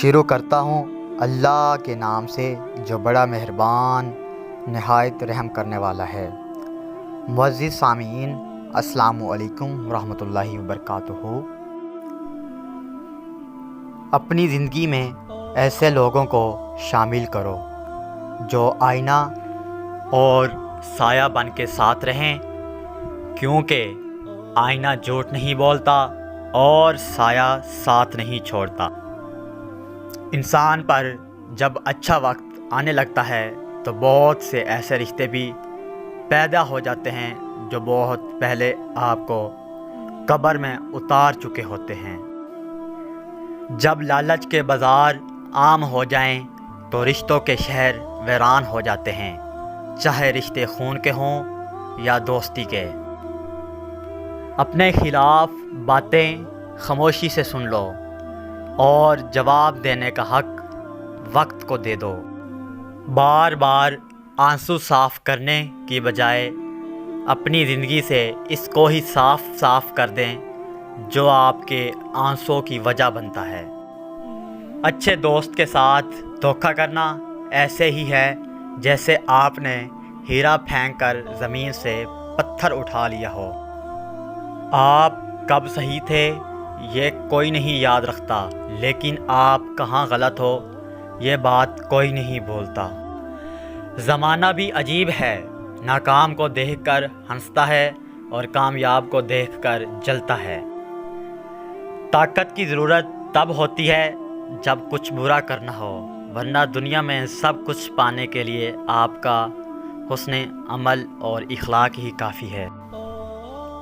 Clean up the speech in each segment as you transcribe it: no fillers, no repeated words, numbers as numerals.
شروع کرتا ہوں اللہ کے نام سے جو بڑا مہربان نہایت رحم کرنے والا ہے۔ معزز سامعین، السلام علیکم ورحمۃ اللہ وبرکاتہ۔ اپنی زندگی میں ایسے لوگوں کو شامل کرو جو آئینہ اور سایہ بن کے ساتھ رہیں، کیونکہ آئینہ جھوٹ نہیں بولتا اور سایہ ساتھ نہیں چھوڑتا۔ انسان پر جب اچھا وقت آنے لگتا ہے تو بہت سے ایسے رشتے بھی پیدا ہو جاتے ہیں جو بہت پہلے آپ کو قبر میں اتار چکے ہوتے ہیں۔ جب لالچ کے بازار عام ہو جائیں تو رشتوں کے شہر ویران ہو جاتے ہیں، چاہے رشتے خون کے ہوں یا دوستی کے۔ اپنے خلاف باتیں خاموشی سے سن لو اور جواب دینے کا حق وقت کو دے دو۔ بار بار آنسو صاف کرنے کی بجائے اپنی زندگی سے اس کو ہی صاف صاف کر دیں جو آپ کے آنسوں کی وجہ بنتا ہے۔ اچھے دوست کے ساتھ دھوکہ کرنا ایسے ہی ہے جیسے آپ نے ہیرا پھینک کر زمین سے پتھر اٹھا لیا ہو۔ آپ کب صحیح تھے یہ کوئی نہیں یاد رکھتا، لیکن آپ کہاں غلط ہو یہ بات کوئی نہیں بھولتا۔ زمانہ بھی عجیب ہے، ناکام کو دیکھ کر ہنستا ہے اور کامیاب کو دیکھ کر جلتا ہے۔ طاقت کی ضرورت تب ہوتی ہے جب کچھ برا کرنا ہو، ورنہ دنیا میں سب کچھ پانے کے لیے آپ کا حسن عمل اور اخلاق ہی کافی ہے۔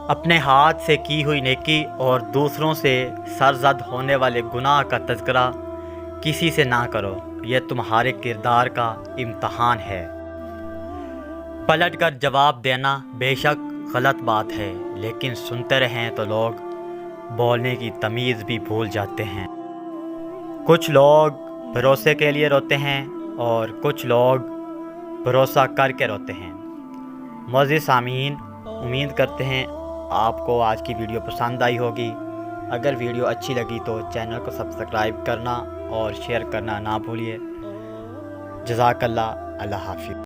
اپنے ہاتھ سے کی ہوئی نیکی اور دوسروں سے سرزد ہونے والے گناہ کا تذکرہ کسی سے نہ کرو، یہ تمہارے کردار کا امتحان ہے۔ پلٹ کر جواب دینا بے شک غلط بات ہے، لیکن سنتے رہیں تو لوگ بولنے کی تمیز بھی بھول جاتے ہیں۔ کچھ لوگ بھروسے کے لیے روتے ہیں اور کچھ لوگ بھروسہ کر کے روتے ہیں۔ معزز سامعین، امید کرتے ہیں آپ کو آج کی ویڈیو پسند آئی ہوگی۔ اگر ویڈیو اچھی لگی تو چینل کو سبسکرائب کرنا اور شیئر کرنا نہ بھولیے۔ جزاک اللہ، اللہ حافظ۔